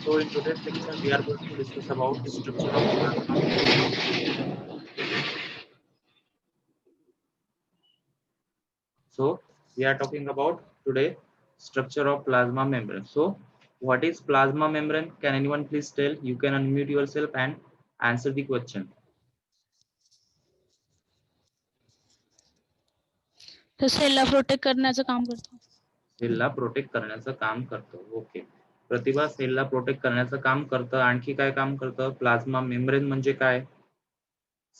So in today's lecture, we are going to discuss about the structure of plasma membrane. So we are talking about today structure of plasma membrane. So what is plasma membrane? Can anyone please tell? You can unmute yourself and answer the question. तो सेलला protect करण्याचं काम करतो. सेलला protect करण्याचं काम करतो. Okay. प्रतिभा सेलला protect करण्याचं काम करतं. आणखी काय काम करतं? प्लाझ्मा मेम्ब्रेन म्हणजे काय?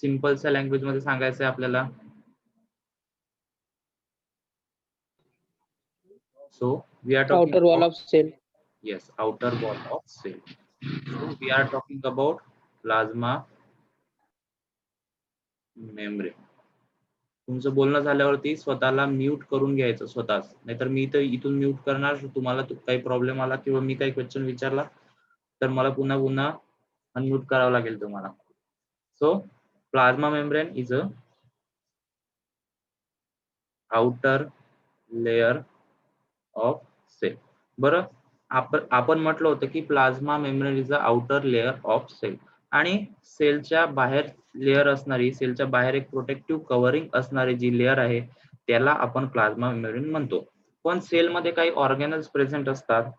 सिंपलच्या लँग्वेज मध्ये सांगायचं आहे आपल्याला. So we are talking outer wall about, of cell. yes, outer wall of cell. So we are talking about plasma membrane. तुमचं बोलणं झाल्यावरती स्वतःला म्यूट करून घ्यायचं स्वतःच, नाहीतर मी तर इथून म्यूट करणार. तुम्हाला काही प्रॉब्लेम आला किंवा मी काही क्वेश्चन विचारला तर मला पुन्हा पुन्हा अनम्यूट करावं लागेल तुम्हाला. So plasma membrane is a outer layer of cell. बरं, आपण म्हटलं होतं की plasma membrane is a outer layer of cell, आणि सेलच्या बाहेर लेयर असणारी, सेलच्या बाहेर एक प्रोटेक्टिव्ह कव्हरिंग असणारी जी लेयर आहे त्याला आपण प्लाझ्मा मेम्ब्रेन म्हणतो. पण सेलमध्ये काही ऑर्गॅनेल्स प्रेझेंट असतात,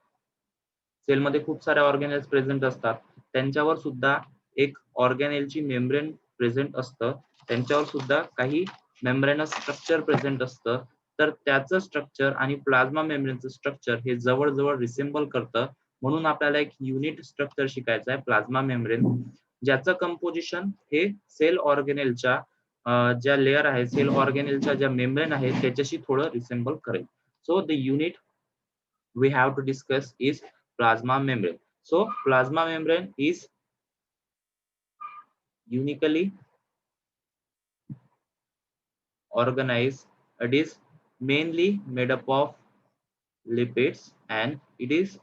सेलमध्ये खूप साऱ्या ऑर्गॅनेल्स प्रेझेंट असतात, त्यांच्यावर सुद्धा एक ऑर्गॅनेलची मेम्ब्रेन प्रेझेंट असतं, त्यांच्यावर सुद्धा काही मेम्ब्रेनस स्ट्रक्चर प्रेझेंट असतं. तर त्याचं स्ट्रक्चर आणि प्लाझ्मा मेम्ब्रेनचं स्ट्रक्चर हे जवळजवळ रिसेंबल करतं. म्हणून आपल्याला एक युनिट स्ट्रक्चर शिकायचं आहे, प्लाझ्मा मेम्ब्रेन, ज्याचं कंपोजिशन हे सेल ऑर्गॅनेलच्या ज्या लेयर आहे, सेल ऑर्गॅनेलच्या ज्या मेम्ब्रेन आहे त्याच्याशी थोडं रिसेंबल करेल. So the unit we have to discuss is plasma membrane. So plasma membrane is uniquely organized. It is mainly made up of lipids and it is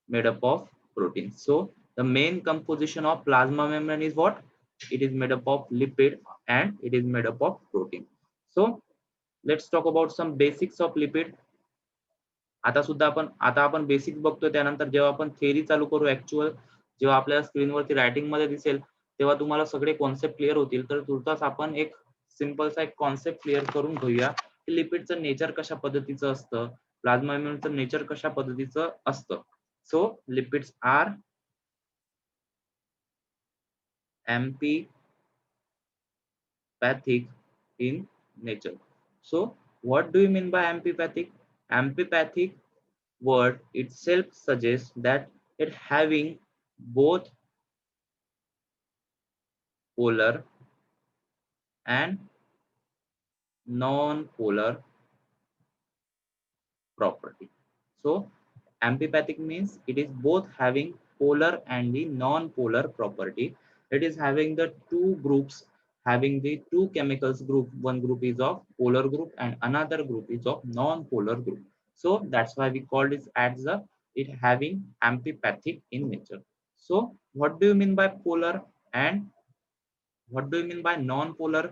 made up of proteins. So the main composition of plasma membrane is what? It is made up of lipid and it is made up of protein. So let's talk about some basics of lipid. आता आपण basics बघतोय, त्यानंतर जेव्हा आपण theory चालू करू, actual जेव्हा आपल्या स्क्रीनवरती रायटिंग मध्ये दिसेल तेव्हा तुम्हाला सगळे कॉन्सेप्ट क्लिअर होतील. तर तुर्तास आपण एक सिंपलचा एक कॉन्सेप्ट क्लिअर करून घेऊया की लिपिडचं नेचर कशा पद्धतीचं असतं, प्लाझ्मा मेम्ब्रेनचं नेचर कशा पद्धतीचं असतं. So lipids are amphipathic in nature. So what do you mean by amphipathic? Amphipathic word itself suggests that it having both polar and non-polar property. So amphipathic means it is both having polar and the non-polar property. It is having the two groups, having the two chemicals group. One group is of polar group and another group is of non-polar group. So that's why we called it as the it having amphipathic in nature. So what do you mean by polar and what do you mean by non-polar?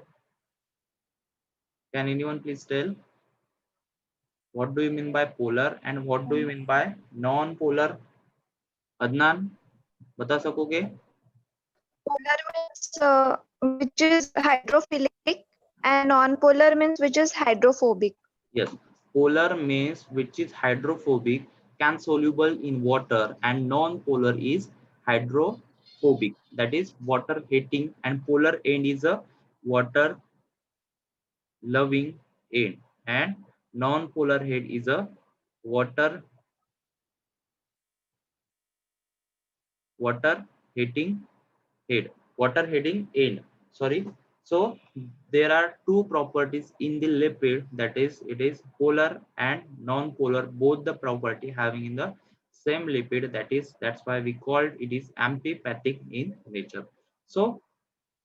Can anyone please tell? What do you mean by polar and what do you mean by non-polar? Adnan, बता सकोगे? Polar means which is hydrophilic and non-polar means which is hydrophobic. Yes, polar means which is hydrophobic, can soluble in water, and non-polar is hydrophobic, that is water hating, and polar end is a water loving end, and non-polar head is a water heating head, water heading end, sorry. So there are two properties in the lipid, that is it is polar and non-polar, both the property having in the same lipid, that's why we called it is amphipathic in nature. So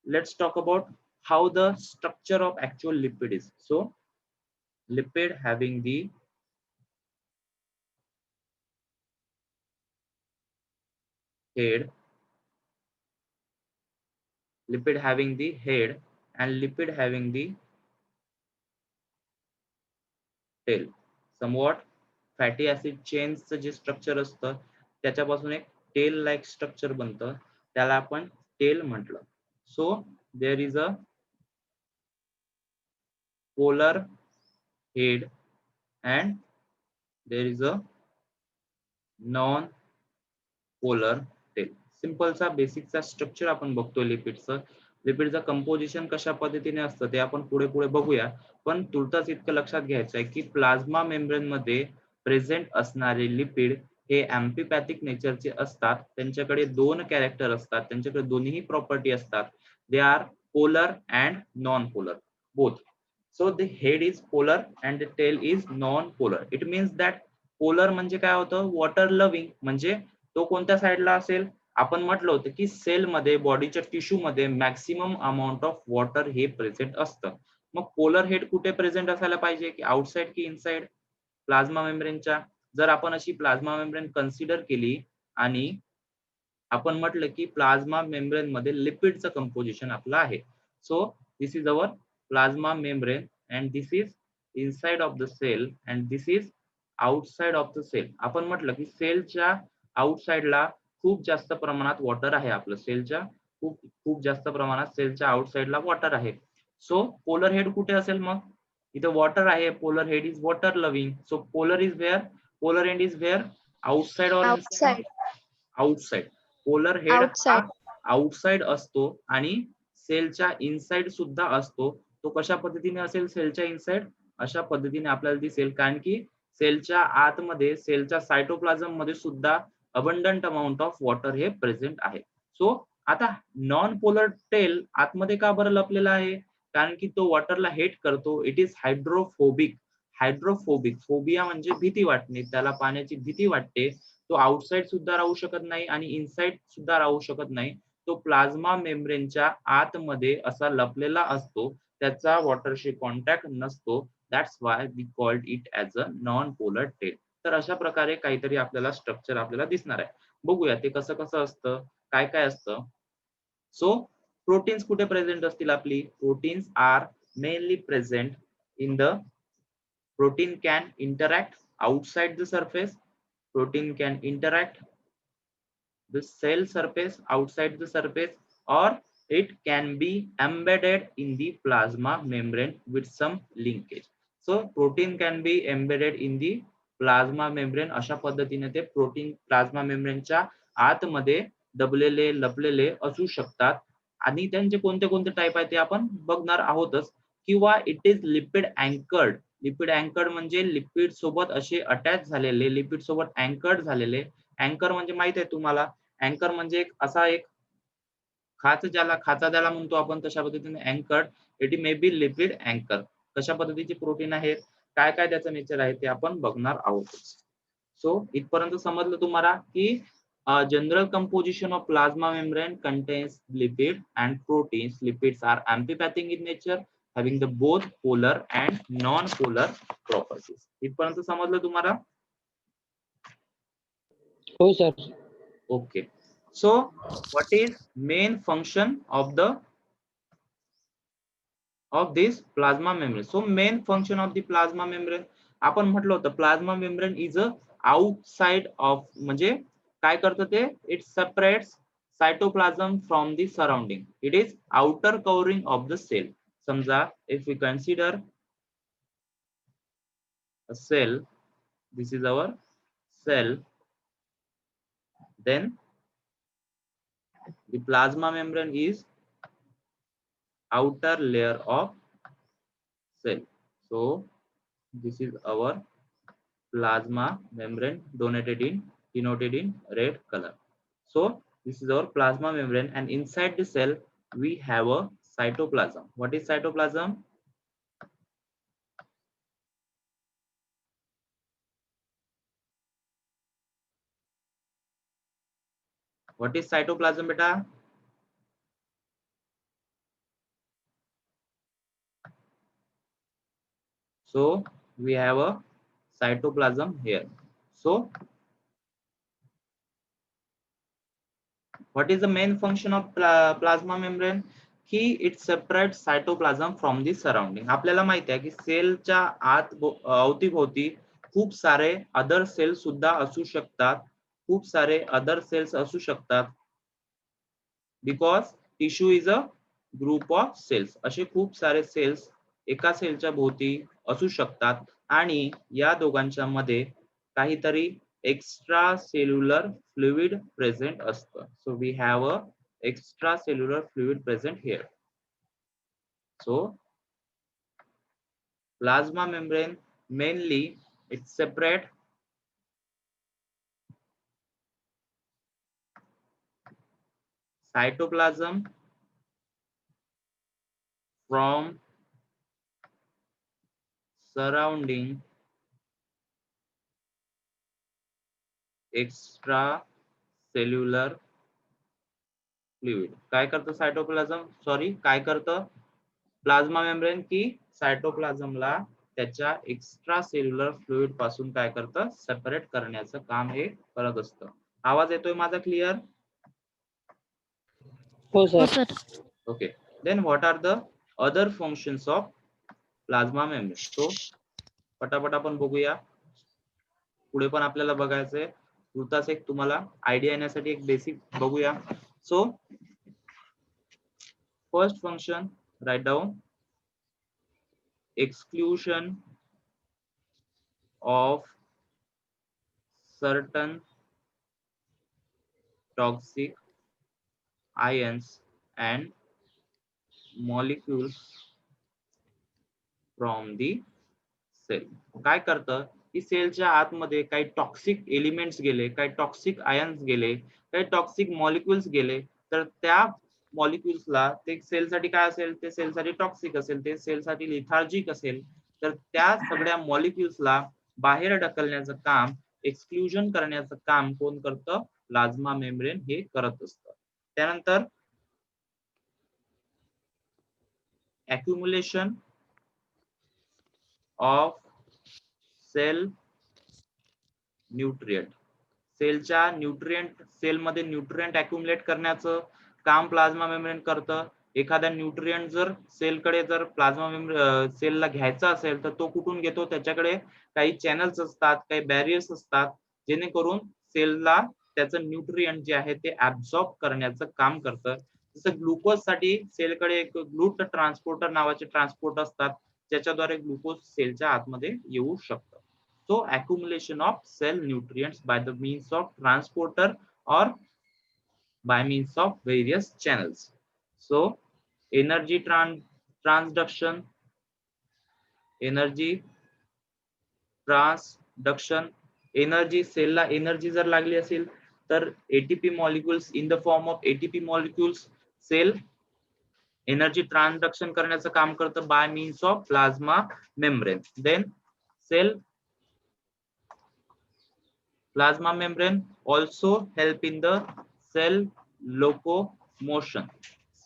let's talk about how the structure of actual lipid is. So lipid having the head, lipid having the head and lipid having the tail. Somewhat fatty acid चेनचं जे structure असतं त्याच्यापासून एक tail like structure बनतं त्याला आपण tail म्हटलं. So there is a polar head and there is a non polar tail. सिंपलचा बेसिकचा स्ट्रक्चर आपण बघतोय लिपिडचं. लिपिडचं कंपोजिशन कशा पद्धतीने असतं ते आपण पुढे पुढे बघूया. पण तुर्तास इतकं लक्षात घ्यायचं आहे की प्लाझ्मा मेम्ब्रेन मध्ये प्रेझेंट असणारे लिपिड हे अँफिपॅथिक नेचरचे असतात. त्यांच्याकडे दोन कॅरेक्टर असतात, त्यांच्याकडे दोन्ही प्रॉपर्टी असतात. They are polar and non polar both. So the head is polar and the tail is non-polar. It means that polar म्हणजे काय होतं, वॉटर लव्हिंग, म्हणजे तो कोणत्या साईडला असेल. आपण म्हटलं होतं की सेल मध्ये, बॉडीच्या टिश्यू मध्ये मॅक्सिमम अमाऊंट ऑफ वॉटर हे प्रेझेंट असतं. मग पोलर हेड कुठे प्रेझेंट असायला पाहिजे, की आउटसाइड की इनसाइड प्लाझ्मा मेम्ब्रेनच्या. जर आपण अशी प्लाझ्मा मेम्ब्रेन कन्सिडर केली आणि आपण म्हटलं की प्लाझ्मा मेम्ब्रेन मध्ये लिपिडचं कंपोजिशन आपलं आहे. So this is our plasma membrane and this is inside of the cell and this is outside of the cell. आपण म्हटलं की सेलच्या आउटसाइडला खूप जास्त प्रमाणात वॉटर आहे. आपलं सेलच्या खूप जास्त प्रमाणात सेलच्या आउटसाइडला वॉटर आहे. सो पोलर हेड कुठे असेल, मग इथे वॉटर आहे. Polar head is water loving. So polar is where, polar end is where, outside और Outside. आउटसाइड. पोलर हेड हा Outside. आउटसाइड असतो आणि सेलच्या इनसाइड सुद्धा असतो. तो कशा पद्धतीने असेल सेलच्या इनसाइड, अशा पद्धतीने आपल्याला दिसेल, कारण की सेलच्या आतमध्ये, सेलच्या सायटोप्लाझम मध्ये सुद्धा अबंडंट अमाऊंट ऑफ वॉटर हे प्रेझेंट आहे. सो आता नॉन पोलर टेल आतमध्ये का बरं लपलेला आहे, कारण की तो वॉटरला हेट करतो. It is hydrophobic. Hydrophobic, phobia म्हणजे भीती वाटणे, त्याला पाण्याची भीती वाटते. तो आउटसाइड सुद्धा राहू शकत नाही आणि इनसाइड सुद्धा राहू शकत नाही. तो प्लाझ्मा मेम्ब्रेनच्या आतमध्ये असा लपलेला असतो, त्याचा वॉटरशी कॉन्टॅक्ट नसतो. That's why we called it as a non polar tail. तर अशा प्रकारे काहीतरी आपल्याला स्ट्रक्चर आपल्याला दिसणार आहे. बघूया ते कसं कसं असतं, काय काय असतं. सो प्रोटीन्स कुठे प्रेझेंट असतील आपली. Proteins are mainly present in the, protein can interact outside the surface, protein can interact the cell surface outside the surface, or it can be embedded in the plasma membrane with some linkage. So protein can be embedded in the plasma membrane. अशा पद्धतीने ते protein plasma मेम्ब्रेनच्या आतमध्ये दबलेले लपलेले असू शकतात आणि त्यांचे कोणते कोणते टाइप आहेत ते आपण बघणार आहोतच. किंवा इट इज लिपिड अँकर्ड. लिपिड अँकर्ड म्हणजे लिपिड सोबत असे अटॅच झालेले, लिपिड सोबत अँकर्ड झालेले. अँकर म्हणजे माहित आहे तुम्हाला, अँकर म्हणजे एक असा एक खाचा ज्याला म्हणतो आपण, तशा पद्धतीने अँकर्ड. इट मे बी लिपिड अँकर. कशा पद्धतीचे प्रोटीन आहेत, काय काय त्याचं नेचर आहे ते आपण बघणार आहोत. सो इथपर्यंत समजलं तुम्हाला की general composition of plasma membrane contains lipid and proteins. Lipids are amphipathic in nature, having the both polar and non-polar properties. इथपर्यंत समजलं तुम्हाला? हो sir. Okay. So what is main function of this plasma membrane? So main function of the plasma membrane, आपण म्हटलं होतं plasma membrane is a outside of, म्हणजे काय करतं ते, it separates cytoplasm from the surrounding. It is outer covering of the cell. समजा if we consider a cell, this is our cell, then the plasma membrane is outer layer of cell. So this is our plasma membrane denoted in red color. So this is our plasma membrane and inside the cell we have a cytoplasm. What is cytoplasm? What is cytoplasm beta? So we have a cytoplasm here. So what is the main function of plasma membrane? की it separates cytoplasm from the surrounding. आपल्याला माहिती आहे की सेलच्या आत अवतीभोवती खूप सारे अदर सेल सुद्धा असू शकतात. खूप सारे अदर सेल्स असू शकतात, because tissue is a group of cells. असे खूप सारे सेल्स एका सेलच्या भोवती असू शकतात आणि या दोघांच्या मध्ये काहीतरी एक्स्ट्रा सेल्युलर फ्लुइड प्रेझेंट असतं. So we have a extra cellular fluid present here. So plasma membrane mainly it separate cytoplasm from surrounding extra cellular fluid. काय करतं सायटोप्लाझम, सॉरी काय करतं प्लाझ्मा मेम्ब्रेन, की सायटोप्लाझमला त्याच्या एक्स्ट्रा सेल्युलर फ्लुइड पासून काय करतं सेपरेट करण्याचं काम हे करत असतं. आवाज येतोय माझा क्लिअर? हो हो sir. Sir. Okay, then what are the other functions of plasma membrane? So पटापट आपण बघूया, पुढे पण आपल्याला बघायचंय. तुर्तास एक तुम्हाला आयडिया येण्यासाठी एक बेसिक बघूया. So first function write down, exclusion of certain toxic ions and molecules from the cell. काय करतं की सेलच्या आतमध्ये काही टॉक्सिक एलिमेंट्स गेले, काही टॉक्सिक आयन्स गेले, काही टॉक्सिक मॉलिक्युल्स गेले, तर त्या मॉलिक्युल्सला ते सेलसाठी काय असेल, ते सेलसाठी टॉक्सिक असेल, ते सेलसाठी लिथार्जिक असेल, तर त्या सगळ्या मॉलिक्युल्सला बाहेर ढकलण्याचं काम, एक्सक्लुजन करण्याचं काम कोण करतं? प्लाझ्मा मेम्ब्रेन हे करत असतं. त्यानंतर accumulation of सेल न्यूट्रिएंट. सेलच्या न्यूट्रिएंट, सेलमध्ये न्यूट्रिएंट अक्युमुलेट करण्याचं काम प्लाझ्मा मेम्ब्रेन करतं. एखादा न्यूट्रिएंट जर सेलकडे जर प्लाझ्मा मेम्ब्रेन सेलला घ्यायचा असेल तर तो कुठून घेतो? त्याच्याकडे काही चॅनल्स असतात, काही बॅरियर्स असतात, जेणेकरून सेलला त्याचं न्यूट्रिएंट जे आहे ते ऍब्सॉर्ब करण्याचं काम करतं. जसं ग्लुकोज साठी सेलकडे एक ग्लूट ट्रान्सपोर्टर नावाचे ट्रान्सपोर्ट असतात, ज्याच्याद्वारे ग्लुकोज सेलच्या आतमध्ये येऊ शकतं. So accumulation of cell nutrients by the means of transporter or by means of various channels. So energy transduction, energy transduction, energy सेलला energy जर लागली असेल तर ATP molecules in the form of ATP molecules cell energy transduction करण्याचं काम करतं by means of plasma membrane. Then cell plasma membrane also help in the cell locomotion.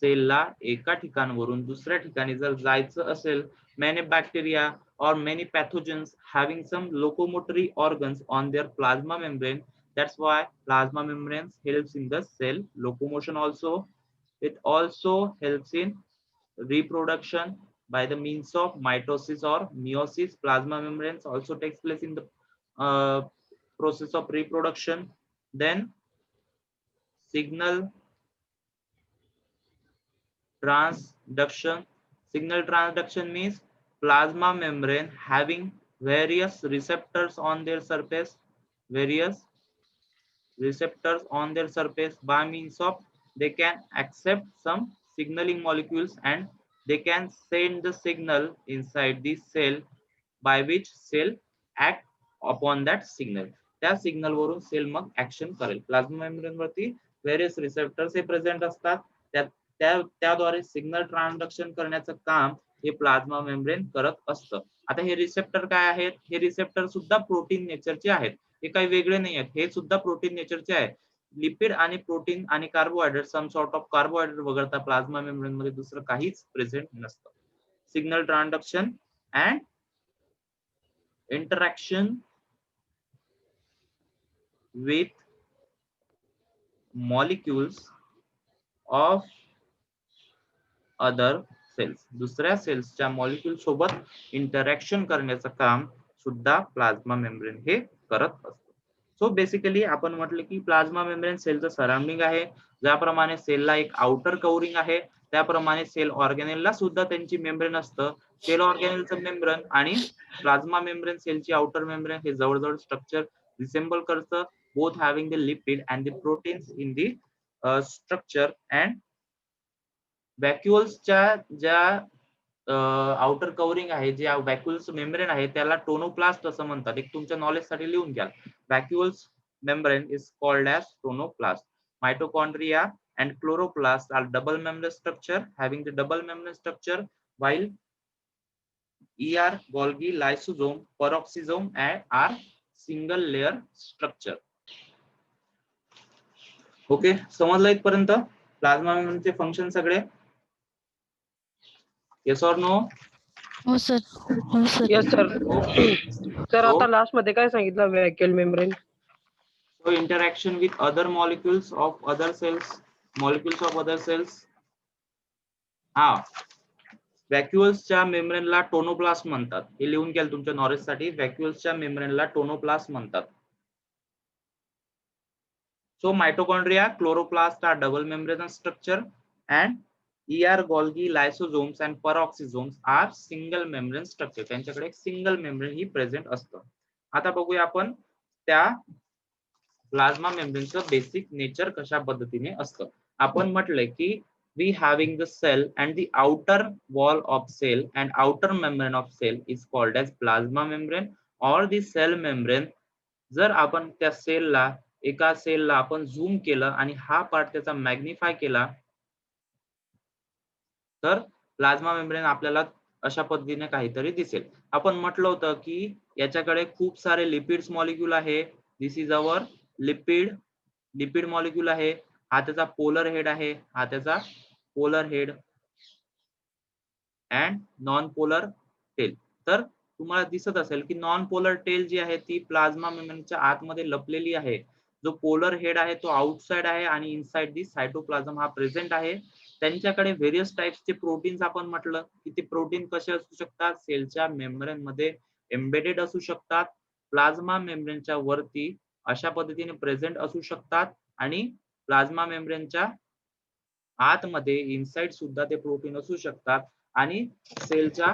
सेलला एका ठिकाणावरून दुसऱ्या ठिकाणी जर जायचं असेल, many bacteria or many pathogens having some locomotory organs on their plasma membrane. That's why plasma membrane helps in the cell locomotion also. It also helps in reproduction by the means of mitosis or meiosis. Plasma membranes also takes place in the process of reproduction. Then signal transduction. Signal transduction means plasma membrane having various receptors on their surface, by means of they can accept some signaling molecules and they can send the signal inside the cell by which cell act upon that signal. त्या signal वरून sale मग action करेल. Plasma membrane वरती various receptors हे present असतात, त्याद्वारे signal ट्रान्सडक्शन करण्याचं काम हे प्लाझ्मा मेम्ब्रेन करत असतं. आता हे रिसेप्टर काय आहेत? हे रिसेप्टर सुद्धा प्रोटीन नेचरचे आहेत, हे काही वेगळे नाही आहेत, हे सुद्धा प्रोटीन नेचरचे आहेत. लिपिड आणि प्रोटीन आणि carbohydrate, some sort of carbohydrate वगळता प्लाझ्मा मेम्ब्रेन मध्ये दुसरं काहीच प्रेझेंट नसतं. Signal transduction and interaction with molecules of other cells. दुसऱ्या सेल्सच्या मॉलिक्यूल सोबत इंटरॅक्शन करण्याचं काम सुद्धा प्लाझ्मा मेम्ब्रेन हे करत असतं. सो बेसिकली आपण म्हटलं की प्लाझ्मा मेम्ब्रेन सेलचं सराउंडिंग आहे. ज्याप्रमाणे सेलला एक आउटर कव्हरिंग आहे, त्याप्रमाणे सेल ऑर्गेनेलला सुद्धा त्यांची मेम्ब्रेन असतं. सेल ऑर्गेनेलचं मेम्ब्रेन आणि प्लाझ्मा मेम्ब्रेन सेलची आउटर मेम्ब्रेन हे जवळजवळ स्ट्रक्चर रिसेम्बल करतं, both having the lipid and the proteins in the structure. and वॅक्युअल्सच्या ज्या आउटर कव्हरिंग आहे, जे वॅक्युअल्स मेम्ब्रेन आहे, त्याला टोनोप्लास्ट असं म्हणतात. एक तुमच्या नॉलेज साठी लिहून घ्या. वॅक्युअल्स membrane is called as tonoplast. Mitochondria and chloroplast are double membrane structure, having the double membrane structure, while ER, Golgi, lysosome, peroxisome are single layer structure. Okay, समजलं इथपर्यंत प्लाझ्मा मेम्ब्रेनचे फंक्शन सगळे? Yes or no? हो sir. हो sir. Yes sir. Sir So- आता last मध्ये काय सांगितलं vacuole membrane? So interaction with other molecules of other cells. हा, व्हॅक्युअल्सच्या मेम्ब्रेनला टोनोप्लास्ट म्हणतात. हे लिहून घ्याल तुमच्या नॉलेज साठी. व्हॅक्युअल्सच्या मेम्ब्रेनला टोनोप्लास्ट म्हणतात. So mitochondria, chloroplast are double membrane structure, and ER, Golgi, lysosomes and peroxisomes are single membrane structure. त्यांच्याकडे एक सिंगल मेम्ब्रेन ही प्रेझेंट असतं. आता बघूया आपण त्या प्लाझ्मा मेम्ब्रेनचं बेसिक नेचर कशा पद्धतीने असतं. आपण म्हटलंय की we having the cell and the outer wall of cell and outer membrane of cell is called as plasma membrane or the cell membrane. जर आपण त्या सेलला, एका सेलला आपण झूम केलं आणि हा पार्ट त्याचा मॅग्निफाय केला, तर प्लाझ्मा मेम्ब्रेन आपल्याला अशा पद्धतीने काहीतरी दिसेल. आपण म्हटलं होतं की याच्याकडे खूप सारे लिपिड्स मॉलिक्यूल आहे. This is our lipid molecule आहे. हा त्याचा पोलर हेड आहे, हा त्याचा polar head and non polar tail. तर तुम्हाला दिसत असेल की नॉन पोलर टेल जी आहे ती प्लाझ्मा मेम्ब्रेनच्या आतमध्ये लपलेली आहे. जो पोलर हेड आहे तो आउटसाइड आहे आणि इनसाइड दी सायटोप्लाझम हा प्रेझेंट आहे. त्यांच्याकडे व्हेरियस टाइप्सचे प्रोटीन्स आपण म्हटलं की ते प्रोटीन कसे असू शकतात, सेलच्या मेम्ब्रेन मध्ये एम्बेडेड असू शकतात, प्लाझ्मा मेम्ब्रेनच्या वरती अशा पद्धतीने प्रेझेंट असू शकतात आणि प्लाझ्मा मेम्ब्रेनच्या आतमध्ये इनसाइड सुद्धा ते प्रोटीन असू शकतात आणि सेलच्या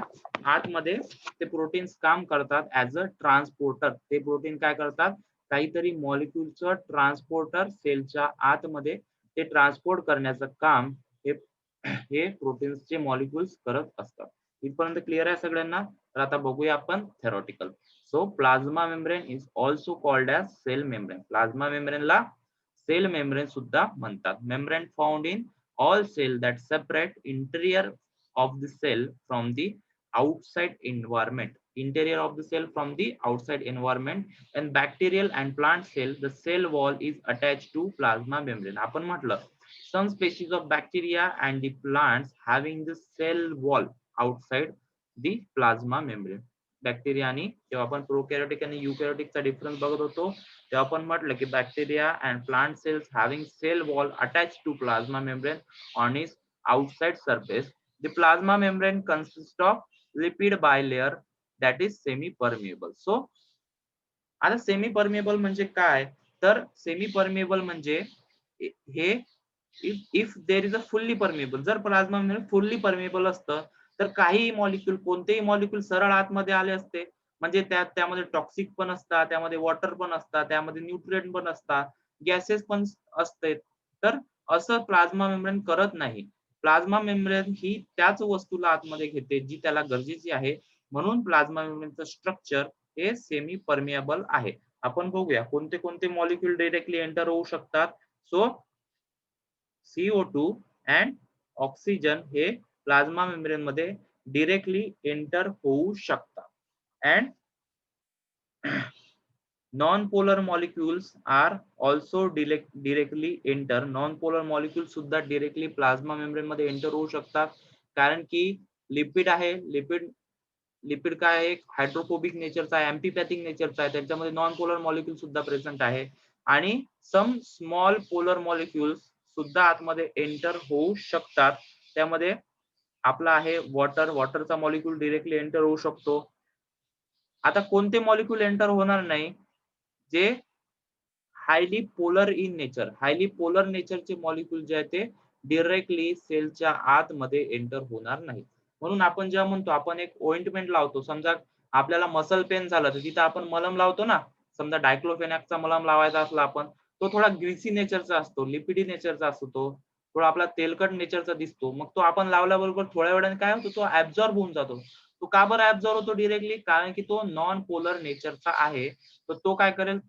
आतमध्ये ते प्रोटीन्स काम करतात ऍज अ ट्रान्सपोर्टर. ते प्रोटीन काय करतात, काहीतरी मॉलिक्यूलचं ट्रान्सपोर्टर सेलच्या आतमध्ये ते ट्रान्सपोर्ट करण्याचं काम हे प्रोटीन्सचे मॉलिक्यूल्स करत असतात. इथपर्यंत क्लिअर आहे सगळ्यांना? तर आता बघूया आपण theoretical. So plasma membrane is also called as cell membrane. Plasma मेम्ब्रेनला सेल मेम्ब्रेन सुद्धा म्हणतात. Membrane found in all cell that separate interior of the cell from the outside environment. Interior of the cell from the outside environment. And bacterial and plant cell, the cell wall is attached to plasma membrane. आपण म्हटलं some species of bacteria and the plants having the cell wall outside the plasma membrane. Bacteria आणि जेव्हा आपण प्रोकॅरियोटिक आणि युकॅरियोटिकचा difference बघत होतो तेव्हा आपण म्हटलं की bacteria and plant cells having cell wall attach to plasma membrane on its outside surface. The plasma membrane consist of lipid bilayer that is semi permeable. So आता सेमी परमिएबल म्हणजे काय, तर सेमी परमिएबल म्हणजे हे if there is a fully permeable. जर plasma membrane fully permeable असतं तर काही मॉलिक्यूल, कोणतेही मॉलिक्यूल सरळ आतमध्ये आले असते. म्हणजे त्यामध्ये टॉक्सिक पण असतात, त्यामध्ये वॉटर पण असतात, त्यामध्ये न्यूट्रिएंट पण असतात, गॅसेस पण असते. तर असं प्लाझ्मा मेम्ब्रेन करत नाही. प्लाझ्मा मेम्ब्रेन ही त्याच वस्तूला आतमध्ये घेते जी त्याला गरजेची आहे. म्हणून प्लाझ्मा मेम्ब्रेनचं स्ट्रक्चर हे सेमी परमिएबल आहे. आपण बघूया कोणते कोणते मॉलिक्यूल डायरेक्टली एंटर होऊ शकतात. सो CO2 अँड ऑक्सिजन हे प्लाझ्मा मेम्ब्रेन मध्ये डायरेक्टली एंटर होऊ शकतात. And non-polar molecules are also directly enter. non-polar molecules सुद्धा directly प्लाझ्मा मेम्ब्रेन मध्ये एंटर होऊ शकतात. कारण की लिपिड आहे, लिपिड काय आहे, हायड्रोफोबिक नेचरचा आहे, अँटीपॅथिक नेचरचा आहे. त्याच्यामध्ये नॉन पोलर मॉलिक्यूल सुद्धा प्रेझेंट आहे आणि सम स्मॉल पोलर मॉलिक्यूल्स सुद्धा आतमध्ये एंटर होऊ शकतात. त्यामध्ये आपला आहे वॉटरचा मॉलिक्यूल डायरेक्टली एंटर होऊ शकतो. आता कोणते मॉलिक्यूल एंटर होणार नाही, जे highly polar in nature, highly polar नेचरचे मॉलिक्यूल जे आहे ते डिरेक्टली सेलच्या आतमध्ये एंटर होणार नाही. म्हणून आपण जेव्हा म्हणतो आपण एक ऑइंटमेंट लावतो, समजा आपल्याला मसल पेन झालं तर तिथं आपण मलम लावतो ना, समजा डायक्लोफेनॅकचा मलम लावायचा असला आपण, तो थोडा ग्रीसी नेचरचा असतो, लिपिडी नेचरचा असतो, तो थोडा आपला तेलकट नेचरचा दिसतो. मग तो आपण लावल्याबरोबर थोड्या वेळाने काय होतो, तो ऍब्झॉर्ब होऊन जातो. तो का बरं ऍब्झॉर्ब होतो डिरेक्टली? कारण की तो नॉन पोलर नेचरचा आहे. तर तो काय करेल,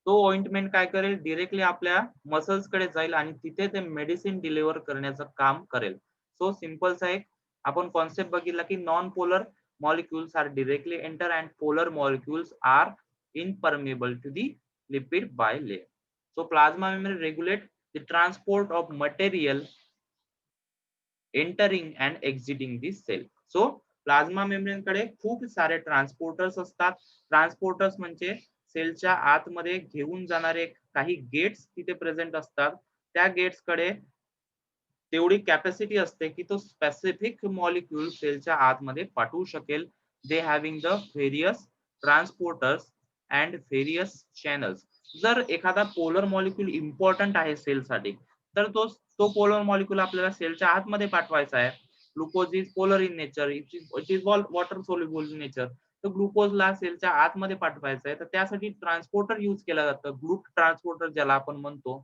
तो ऑइंटमेंट काय करेल, डिरेक्टली आपल्या मसल्स कडे जाईल आणि तिथे ते मेडिसिन डिलिव्हर करण्याचं काम करेल. सो सिंपलचा एक आपण कॉन्सेप्ट बघितला की non polar molecules are directly enter and polar molecules are impermeable to the lipid bilayer. So plasma membrane regulate the transport of material entering and exiting the cell. So plasma membrane कडे खूप सारे transporters असतात. Transporters म्हणजे सेलच्या आतमध्ये घेऊन जाणारे काही गेट्स तिथे प्रेझेंट असतात. त्या गेट्स कडे तेवढी कॅपॅसिटी असते की तो स्पेसिफिक मॉलिक्यूल सेलच्या आतमध्ये पाठवू शकेल. They having the various transporters and various channels. जर एखादा पोलर मॉलिक्यूल इम्पॉर्टंट आहे सेलसाठी, तर तो पोलर मॉलिक्यूल आपल्याला सेलच्या आतमध्ये पाठवायचा आहे. Glucose is polar in nature, it is water soluble in nature. तर ग्लुकोजला सेलच्या आतमध्ये पाठवायचं आहे, तर त्यासाठी ट्रान्सपोर्टर यूज केलं जातं. ग्लूट ट्रान्सपोर्टर ज्याला आपण म्हणतो,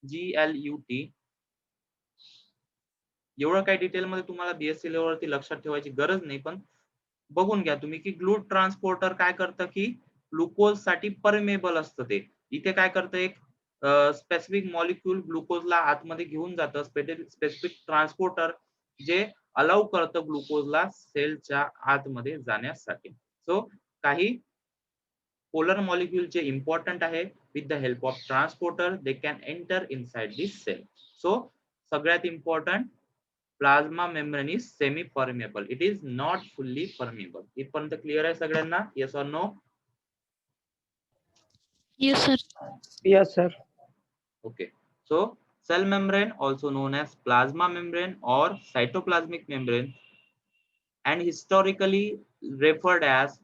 GLUT. एवढं काही डिटेल मध्ये तुम्हाला बीएससी लेवलवरती लक्षात ठेवायची गरज नाही, पण बघून घ्या तुम्ही की ग्लूट ट्रान्सपोर्टर काय करतं की ग्लुकोज साठी परमेबल असतं. ते इथे काय करतं, एक स्पेसिफिक मॉलिक्यूल ग्लुकोजला आतमध्ये घेऊन जातं, स्पेसिफिक ट्रान्सपोर्टर जे अलाउ करतं ग्लुकोजला सेलच्या आतमध्ये जाण्यासाठी. सो काही पोलर मॉलिक्यूल जे इम्पॉर्टंट आहे, with the help of transporter they can enter inside this cell. So सगळ्यात important, plasma membrane is semi permeable, it is not fully permeable. इथपर्यंत क्लिअर आहे सगळ्यांना? Yes or no? Yes, sir. Yes, sir. Okay. So cell membrane, also known as plasma membrane or cytoplasmic membrane, and historically referred as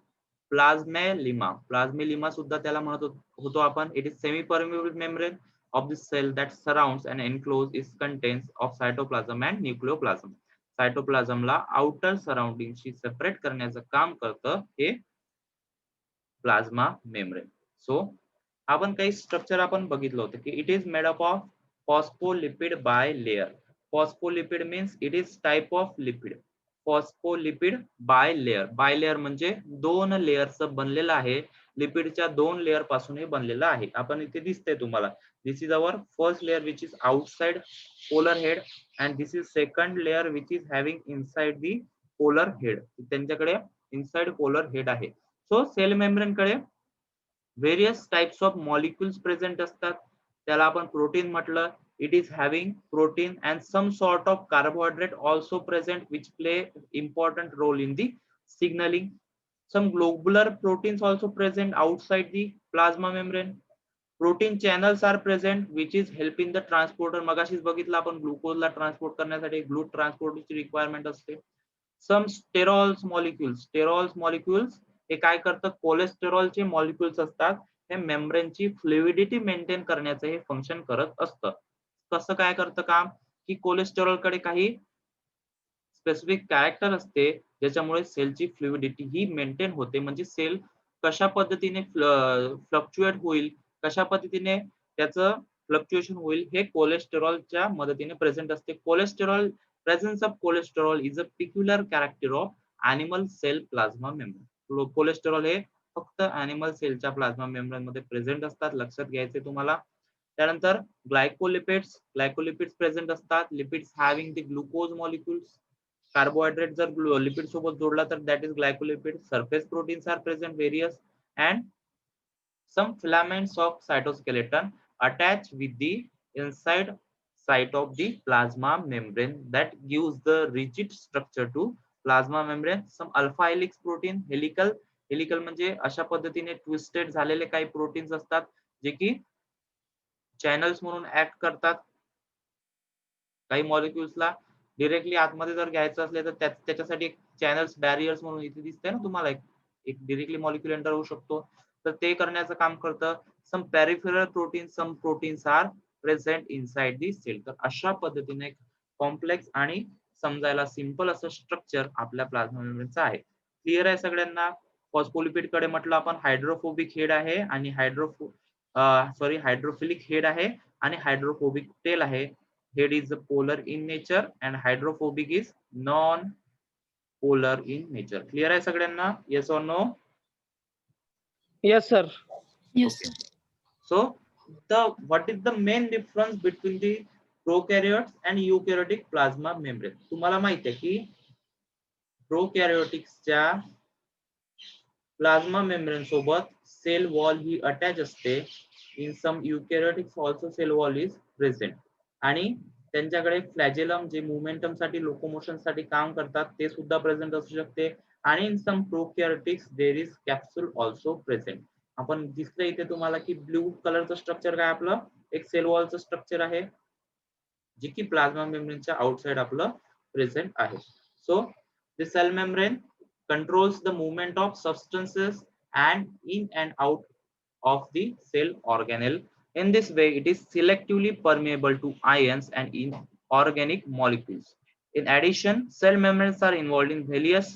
plasmalemma. Plasmalemma सुद्धा त्याला म्हणत होतो आपण. It is semi-permeable membrane of the cell that surrounds and encloses its contents of cytoplasm and nucleoplasm. सायटोप्लाझमला outer surrounding शी separate करण्याचं काम करतं हे प्लाझ्मा मेम्ब्रेन. सो आपण काही स्ट्रक्चर आपण बघितलं होतं की it is made up of phospholipid by layer. Phospholipid means it is type of lipid. Phospholipid by layer, by layer म्हणजे दोन लेयरचं बनलेलं आहे. लिपिडच्या दोन लेयर पासून हे बनलेलं आहे. आपण इथे दिसतंय तुम्हाला, this is our first layer which is outside polar head and this is second layer which is having inside the polar head. त्यांच्याकडे inside polar head आहे. So cell membrane कडे various types of molecules present असतात. त्याला आपण protein म्हटलं. It is having protein and some sort of carbohydrate also present which play important role in the signaling. Some globular proteins also present outside the plasma membrane. Protein channels are present which is help in the transporter. मगाशीच बघितलं आपण, ग्लुकोजला transport करण्यासाठी GLUT ट्रान्सपोर्टची requirement असते. Some sterols molecules हे काय करतात, कोलेस्टेरॉलचे मॉलिक्युल्स असतात, हे मेम्ब्रेनची फ्लुइडिटी मेंटेन करण्याचं हे फंक्शन करत असतं. कसं काय करतं काम की कोलेस्टेरॉल कडे काही स्पेसिफिक कॅरेक्टर असते ज्याच्यामुळे सेलची फ्लुइडिटी ही मेंटेन होते. म्हणजे सेल कशा पद्धतीने फ्लक्च्युएट होईल, कशा पद्धतीने त्याचं फ्लक्च्युएशन होईल, हे कोलेस्टेरॉलच्या मदतीने प्रेझेंट असते. Presence of cholesterol is a peculiar character of animal cell plasma membrane. Cholesterol हे फक्त ॲनिमल सेलच्या प्लाझ्मा मेम्ब्रेन मध्ये प्रेझेंट असतात, लक्षात घ्यायचे तुम्हाला. त्यानंतर ग्लायकोलिपिड्स प्रेझेंट असतात. Lipids having the glucose molecules. Carbohydrate जर लिपिड सोबत जोडला तर that is glycolipid. Surface proteins are present various and some filaments of cytoskeleton attach with the inside side of the plasma membrane that gives the rigid structure to plasma membrane. Some alpha helix protein, helical म्हणजे अशा पद्धतीने twisted झालेले काही proteins असतात जे की channels म्हणून act करतात. काही मॉलिक्युल्सला डिरेक्टली आतमध्ये जर घ्यायचं असले तर त्याच्यासाठी एक चॅनल्स बॅरियर्स म्हणून इथे दिसतंय ना तुम्हाला, एक डिरेक्टली मॉलिक्युल एंटर होऊ शकतो. तर ते करण्याचं काम करतं. Some peripheral protein, some proteins are present inside the cell. तर अशा पद्धतीने कॉम्प्लेक्स आणि समजायला सिंपल असं स्ट्रक्चर आपल्या प्लाझ्मा मेम्ब्रेनचं आहे. क्लिअर आहे सगळ्यांना? फॉस्फोलिपिड कडे म्हटलं आपण हायड्रोफोबिक हेड आहे आणि हायड्रोफिलिक हेड आहे आणि हायड्रोफोबिक टेल आहे. Head is polar in nature and hydrophobic is non polar in nature. Clear आहे सगळ्यांना? Yes or no? Yes, sir. Yes, Okay. sir. So what is the main difference between the prokaryotes and eukaryotic plasma membrane? तुम्हाला माहिती आहे की प्रोकॅरियोटिक्सच्या plasma membrane सोबत cell wall ही attach असते. In some eukaryotics also cell wall is present आणि त्यांच्याकडे फ्लॅजेलम जे मोमेंटम साठी लोकोमोशन साठी काम करतात ते सुद्धा प्रेझेंट असू शकते. आणि in some prokaryotics there is capsule also present. आपण दिसलं इथे तुम्हाला की ब्ल्यू कलरचं स्ट्रक्चर काय आपलं एक सेल वॉलचं स्ट्रक्चर आहे जे की प्लाझ्मा मेम्ब्रेनच्या आउटसाइड आपलं प्रेझेंट आहे. So the cell membrane controls the movement of substances and in and out of the cell organelle. In this way, it is selectively permeable to ions and inorganic molecules. In addition, cell membranes are involved in various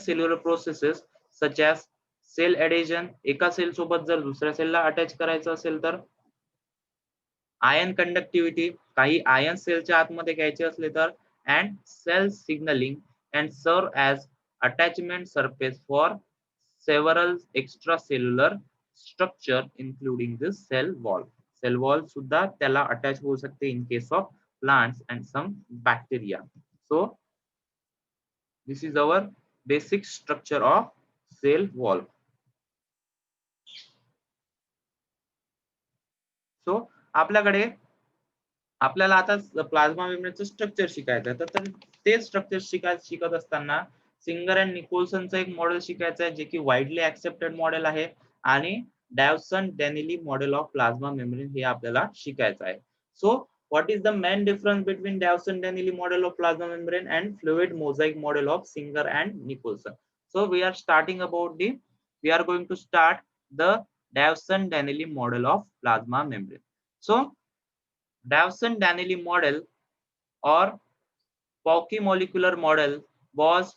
cellular processes such as cell adhesion. एका sale सोबत जर दुसऱ्या सेलला attach करायचं असेल तर ion conductivity, काही ion सेलच्या आतमध्ये घ्यायचे असले तर, अँड सेल सिग्नलिंग अँड सर्व as attachment surface for several extracellular structure including the cell wall. Cell wall सुद्धा त्याला अटॅच होऊ शकते in case of plants and some bacteria. So this is our basic structure of cell wall. So आपल्याला आता plasma मेम्ब्रेनचं structure शिकायचं आहे. तर ते स्ट्रक्चर शिकत असताना सिंगर अँड निकोलसनचं एक मॉडेल शिकायचं आहे जे की वाईडली ऍक्सेप्टेड मॉडेल आहे आणि डॅवसन डॅनिली मॉडेल ऑफ प्लाझ्मा मेम्ब्रेन हे आपल्याला शिकायचं आहे. So what is the main difference between Dawson-Danelli model of plasma membrane and fluid mosaic model of Singer and Nicholson? So we are going to start the Dawson-Danelli model of plasma membrane. So Dawson-Danelli model or Pauci molecular model was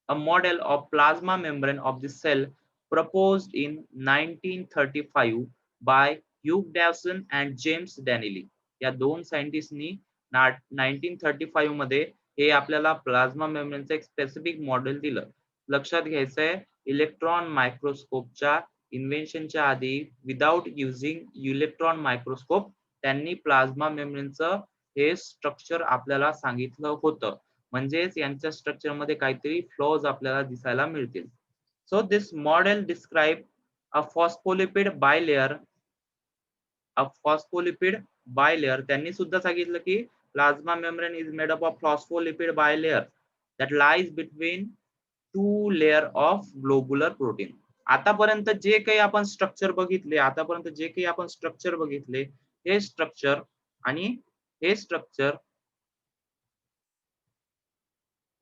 a model of plasma membrane of the cell proposed in 1935 by Hugh Dawson and James Danelli. या दोन सायंटिस्टनी 1935 मध्ये हे आपल्याला plasma मेम्ब्रेनचं एक specific model दिलं. लक्षात घ्यायचंय electron मायक्रोस्कोपच्या इन्व्हेन्शनच्या आधी विदाउट युझिंग इलेक्ट्रॉन मायक्रोस्कोप त्यांनी प्लाझ्मा मेम्ब्रेनचं हे स्ट्रक्चर आपल्याला सांगितलं होतं. म्हणजेच यांच्या स्ट्रक्चर मध्ये काहीतरी फ्लॉज आपल्याला दिसायला मिळतील. So this model describe a phospholipid bilayer. त्यांनी सुद्धा सांगितलं की plasma membrane is made up of phospholipid bilayer that lies between two layer of globular protein. आतापर्यंत जे काही आपण स्ट्रक्चर बघितले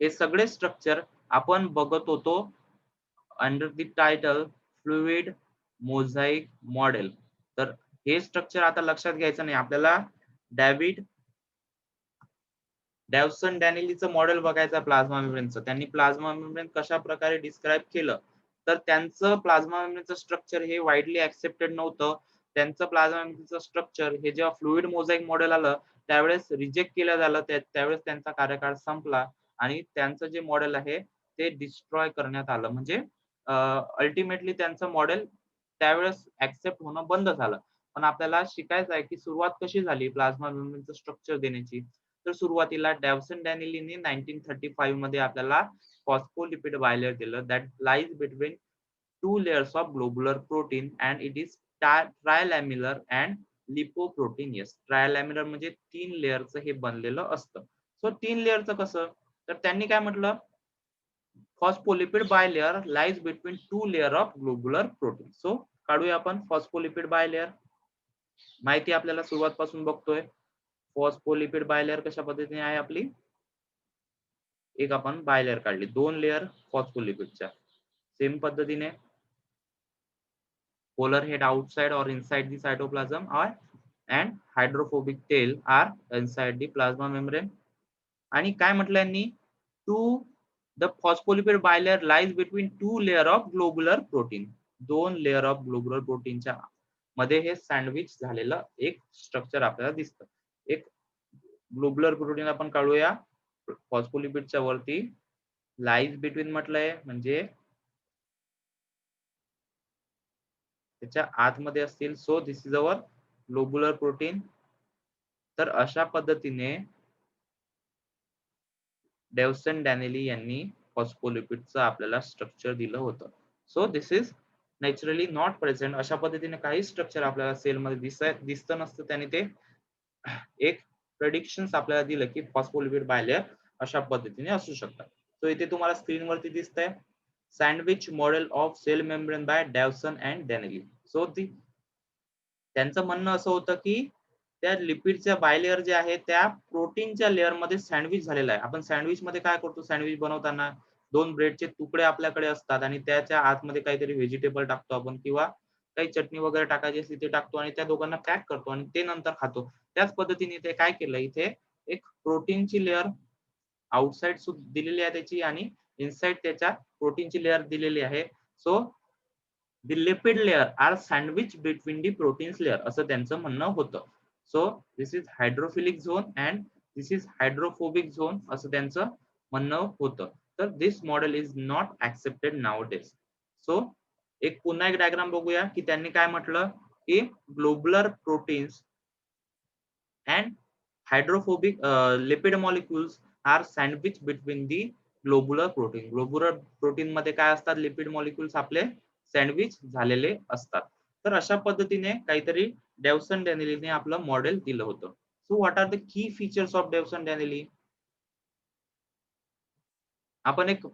हे सगळे स्ट्रक्चर आपण बघत होतो under the title fluid mosaic model. तर हे स्ट्रक्चर आता लक्षात घ्यायचं नाही आपल्याला. डॅवसन डॅनिलीचं मॉडेल बघायचं प्लाझ्मा मेम्ब्रेनचं. त्यांनी प्लाझ्मा मेम्ब्रेन कशा प्रकारे डिस्क्राइब केलं तर त्यांचं प्लाझ्मा मेम्ब्रेनचं स्ट्रक्चर हे वाईडली ऍक्सेप्टेड नव्हतं. त्यांचं प्लाझ्मा मेम्ब्रेनचं स्ट्रक्चर हे जेव्हा फ्लुइड मोझाइक मॉडेल आलं त्यावेळेस रिजेक्ट केलं झालं. त्यावेळेस त्यांचा कार्यकाळ संपला आणि त्यांचं जे मॉडेल आहे ते डिस्ट्रॉय करण्यात आलं. म्हणजे अल्टिमेटली त्यांचं मॉडेल त्यावेळेस ऍक्सेप्ट होणं बंद झालं. पण आपल्याला शिकायचं आहे की सुरुवात कशी झाली प्लाझ्मा मेम्ब्रेनचं स्ट्रक्चर देण्याची. तर सुरुवातीला डॅवसन डॅनिलीने 1935 मध्ये आपल्याला फॉस्फोलिपिड बायलेअर दिलं that lies between two layers of globular protein and it is trilamellar and lipoprotein. Yes, trilamellar म्हणजे 3 लेयरचं हे बनलेलं असतं. सो 3 लेयरचं कसं तर त्यांनी काय म्हटलं phospholipid bilayer lies between two layer of globular protein. So काढूया आपण फॉस्फोलिपिड बायलेअर. माहिती आपल्याला सुरुवातपासून बघतोय. फॉस्फोलिपिड बायलेअर कशा पद्धतीने आहे आपली. एक आपण बायलेअर काढली 2 लेयर फॉस्फोलिपिडच्या सेम पद्धतीने polar head outside or inside the cytoplasm, and hydrophobic tail are inside the plasma membrane. आणि काय म्हटलं यांनी, the phospholipid bilayer lies between two layer of globular protein. दोन लेअर ऑफ ग्लोबुलर प्रोटीनच्या मध्ये हे सँडविच झालेलं एक स्ट्रक्चर आपल्याला दिसतं. एक ग्लोबुलर प्रोटीन आपण काढूया फॉस्फोलिपिडच्या वरती, लाईज बिटवीन म्हटलंय म्हणजे त्याच्या आतमध्ये असतील. So this is our globular protein. तर अशा पद्धतीने डेव्हसन डॅनेली यांनी फॉस्फोलिपिडचं आपल्याला स्ट्रक्चर दिलं होतं. So this is naturally not present. अशा पद्धतीने काही स्ट्रक्चर आपल्याला सेलमध्ये दिसतं नसतं. त्याने ते एक प्रेडिक्शन्स आपल्याला दिलं की फॉस्फोलिपिड बायलेयर अशा पद्धतीने असू शकतात. सो इथे तुम्हाला स्क्रीनवरती दिसतंय sandwich model of cell membrane by Davson and Danielli. So त्यांचं म्हणणं असं होतं की त्या लिपिडच्या बायलेअर जे आहे त्या प्रोटीनच्या लेअर मध्ये सँडविच झालेला आहे. आपण सँडविच मध्ये काय करतो, सँडविच बनवताना दोन ब्रेडचे तुकडे आपल्याकडे असतात आणि त्याच्या आतमध्ये काहीतरी व्हेजिटेबल टाकतो आपण किंवा काही चटणी वगैरे टाकायची असते ते टाकतो आणि त्या दोघांना पॅक करतो आणि ते नंतर खातो. त्याच पद्धतीने इथे काय केलं, इथे एक प्रोटीनची लेअर आउटसाइड दिलेली आहे त्याची आणि इनसाइड त्याच्या प्रोटीनची लेअर दिलेली आहे. So the lipid layer are sandwiched between the proteins layer असं त्यांचं म्हणणं होतं. So this is hydrophilic zone and this is hydrophobic zone असं त्यांचं म्हणणं होतं. तर this model is not accepted nowadays. So एक पुन्हा एक डायग्राम बघूया की त्यांनी काय म्हटलं की globular proteins and hydrophobic lipid molecules are sandwich between the globular protein. Globular protein मध्ये काय असतात, लिपिड मॉलिक्युल्स आपले सँडविच झालेले असतात. तर अशा पद्धतीने काहीतरी डेव्हसन डॅनेलीने आपलं मॉडेल दिलं होतं. So what are the key features of Davson Danielli. आपण एक